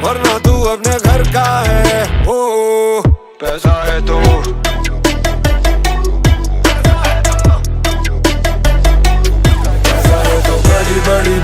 वरना तू अपने घर का है। ओ पैसा है तो बड़ी बड़ी